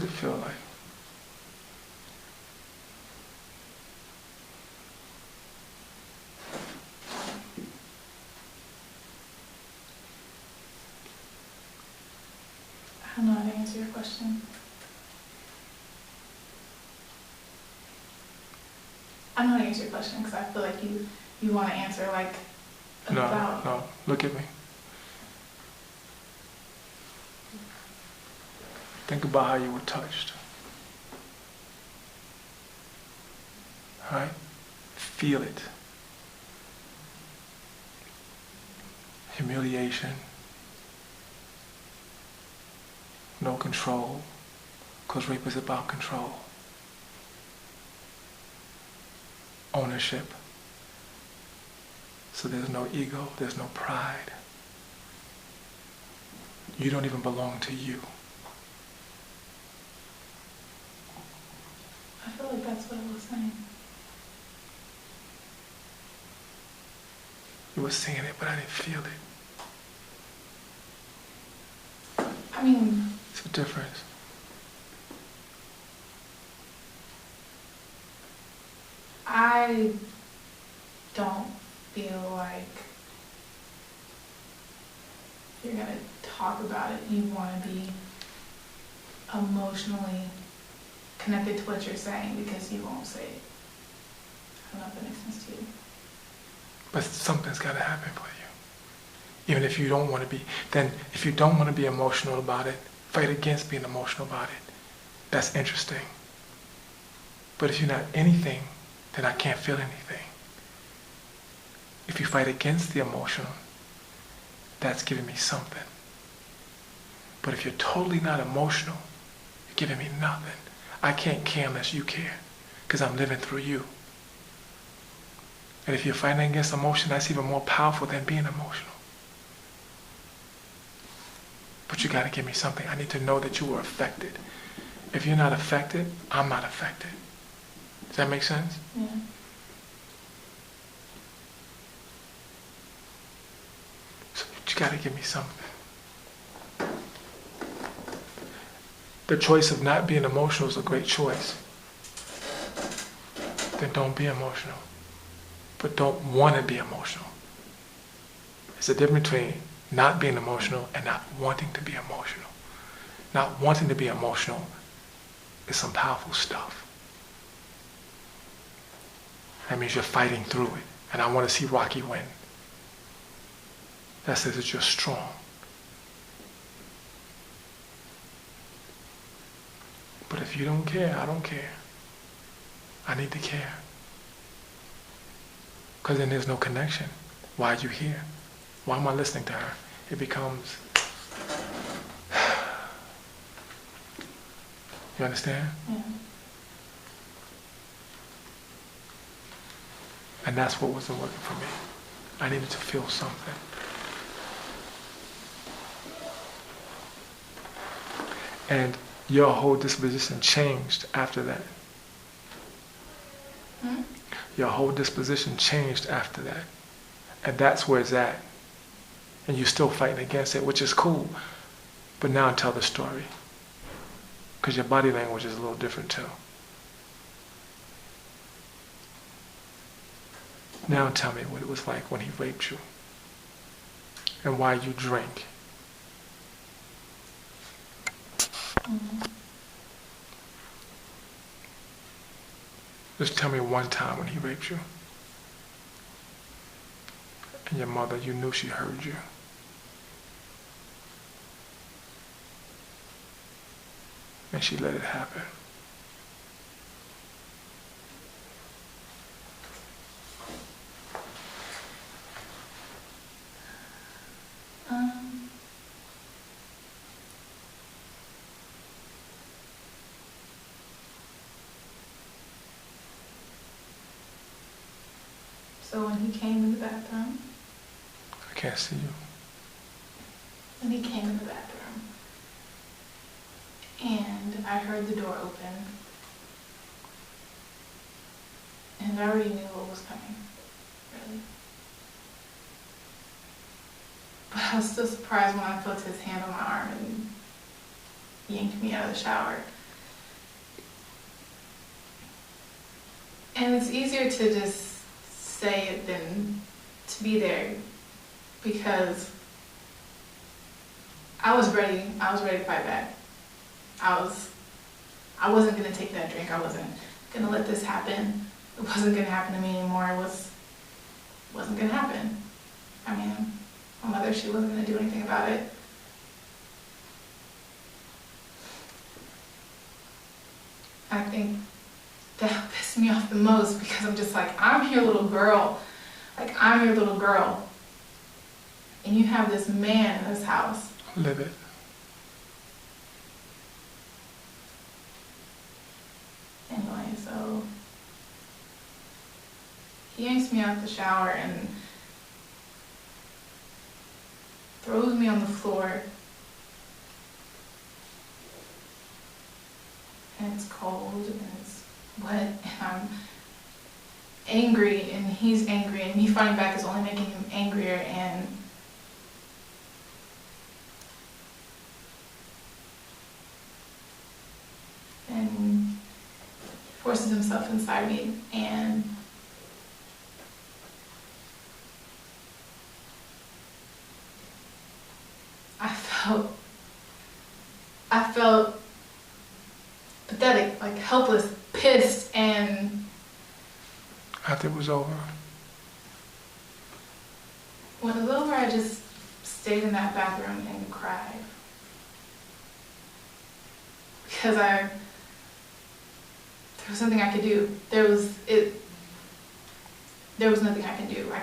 it feel like? I don't know how to answer your question. I don't know how to answer your question because I feel like you want to answer like about... No, look at me. Think about how you were touched. Alright? Feel it. Humiliation. No control. Because rape is about control. Ownership. So there's no ego, there's no pride. You don't even belong to you. I feel like that's what I was saying. You were saying it, but I didn't feel it. I mean... It's a difference. I don't feel like you're going to talk about it. You want to be emotionally connected to what you're saying because you won't say it. I don't know if that makes sense to you. But something's got to happen for you. Even if you don't want to be, then if you don't want to be emotional about it, fight against being emotional about it. That's interesting. But if you're not anything, then I can't feel anything. If you fight against the emotional, that's giving me something. But if you're totally not emotional, you're giving me nothing. I can't care unless you care, because I'm living through you. And if you're fighting against emotion, that's even more powerful than being emotional. But you got to give me something. I need to know that you were affected. If you're not affected, I'm not affected. Does that make sense? Yeah. So you got to give me something. The choice of not being emotional is a great choice. Then don't be emotional. But don't want to be emotional. There's a difference between not being emotional and not wanting to be emotional. Not wanting to be emotional is some powerful stuff. That means you're fighting through it. And I want to see Rocky win. That says that you're strong. But if you don't care, I don't care. I need to care. Because then there's no connection. Why are you here? Why am I listening to her? It becomes... You understand? Yeah. And that's what wasn't working for me. I needed to feel something. And your whole disposition changed after that. Hmm? Your whole disposition changed after that. And that's where it's at. And you're still fighting against it, which is cool. But now tell the story. Because your body language is a little different too. Now tell me what it was like when he raped you. And why you drank. Mm-hmm. Just tell me one time when he raped you. And your mother, you knew she heard you. And she let it happen. So when he came in the bathroom, I can't see you. when he came in the bathroom, and I heard the door open, and I already knew what was coming, really. But I was still surprised when I felt his hand on my arm and yanked me out of the shower. And it's easier to just say it than to be there, because I was ready to fight back. I wasn't gonna take that drink. I wasn't gonna let this happen. It wasn't gonna happen to me anymore. It wasn't gonna happen. I mean, my mother, she wasn't gonna do anything about it. I think that pissed me off the most, because I'm just like, I'm your little girl. Like, I'm your little girl. And you have this man in this house. Live it. Anyway, so he yanks me out the shower and throws me on the floor. And it's cold and it's wet, and I'm angry and he's angry, and me fighting back is only making him angrier, and forces himself inside me, and I felt pathetic, like helpless, pissed, and After it was over, when it was over, I just stayed in that bathroom and cried. Because there was nothing I could do. There was nothing I could do. I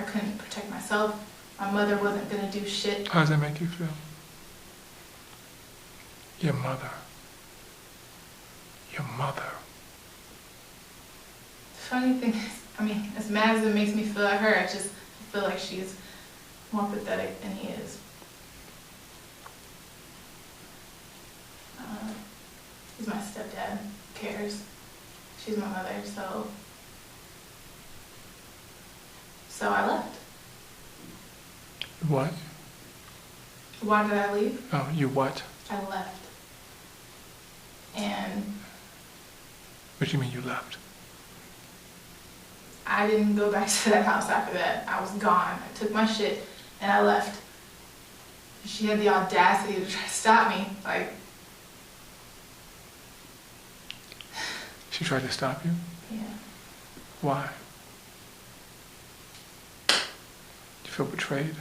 couldn't protect myself. My mother wasn't gonna do shit. how does that make you feel? Your mother. Your mother. The funny thing is, I mean, as mad as it makes me feel at her, I just feel like she's more pathetic than he is. He's my stepdad. Who cares? She's my mother, so I left. What? Why did I leave? Oh, you what? I left. And What do you mean you left? I didn't go back to that house after that. I was gone. I took my shit and I left. She had the audacity to try to stop me. Like, She tried to stop you? yeah. Why? You feel betrayed?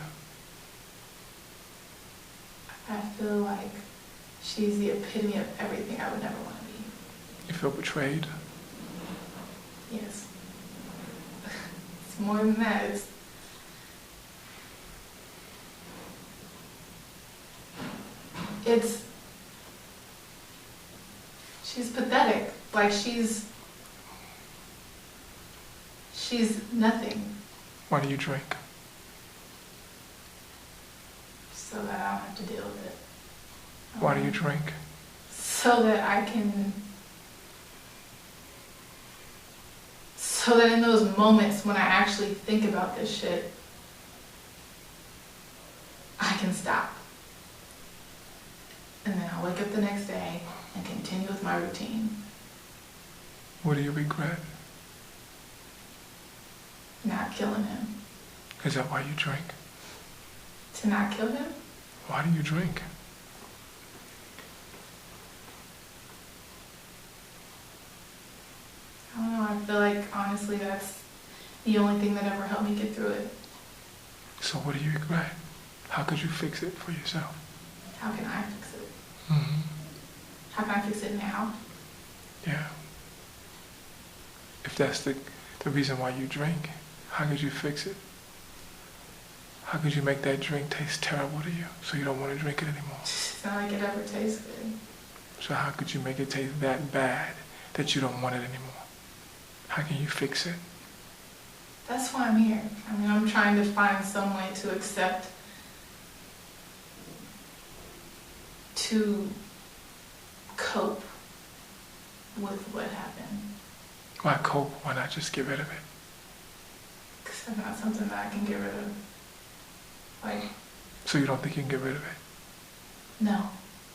I feel like she's the epitome of everything I would never want to be. You feel betrayed? Yes. It's more than that. She's pathetic. Like, she's nothing. Why do you drink? So that I don't have to deal with it. Why do you drink? So that in those moments when I actually think about this shit, I can stop. And then I'll wake up the next day and continue with my routine. What do you regret? Not killing him. Is that why you drink? To not kill him? Why do you drink? I don't know, I feel like honestly that's the only thing that ever helped me get through it. So what do you regret? How could you fix it for yourself? How can I fix it? Mm-hmm. How can I fix it now? Yeah. If that's the reason why you drink, how could you fix it? How could you make that drink taste terrible to you so you don't want to drink it anymore? It's not like it ever tastes good. So how could you make it taste that bad that you don't want it anymore? How can you fix it? That's why I'm here. I mean, I'm trying to find some way to accept, to cope with what happened. Why cope? Why not just get rid of it? Because it's not something that I can get rid of. Like, So you don't think you can get rid of it? no.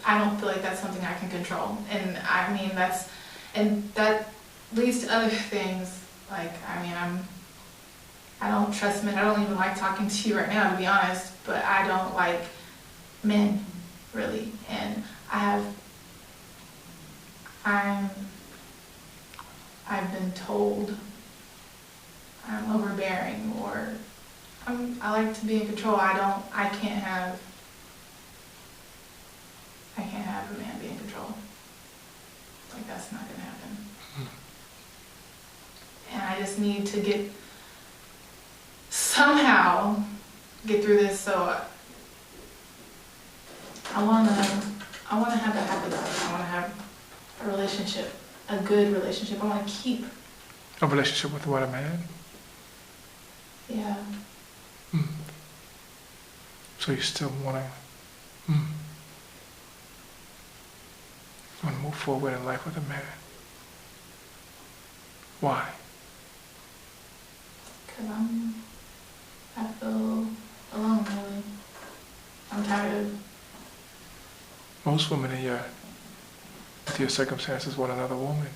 I don't feel like that's something I can control. And I mean, that leads to other things Like, I mean, I don't trust men. I don't even like talking to you right now, to be honest, but I don't like men, really. And I've been told I'm overbearing, or I like to be in control. I can't have a man be in control. Like, that's not gonna happen. And I just need to somehow get through this. So I wanna have a happy life. I wanna have a relationship, a good relationship. I wanna keep A relationship with what, a man? Yeah. So you still want to move forward in life with a man? Why? Because I feel alone, really. I'm tired of... Most women with your circumstances want another woman.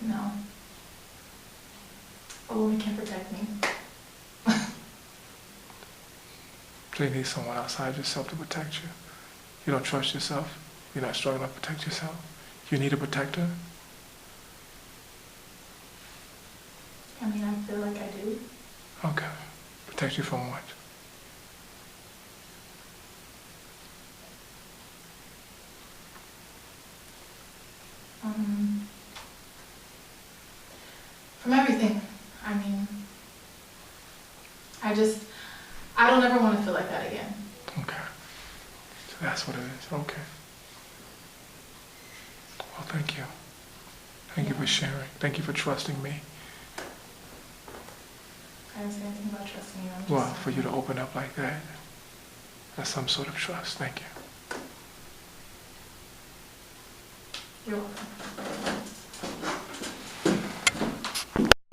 No. A woman can't protect me. So you need someone outside yourself to protect you. You don't trust yourself. You're not strong enough to protect yourself. You need a protector. I mean, I feel like I do. Okay. Protect you from what? From everything. I mean, I don't ever want to feel like that again. Okay. So that's what it is. Okay. Well, thank you. Thank you for sharing. Thank you for trusting me. I didn't say anything about trusting you. Well, for you to open up like that, that's some sort of trust. Thank you. You're welcome.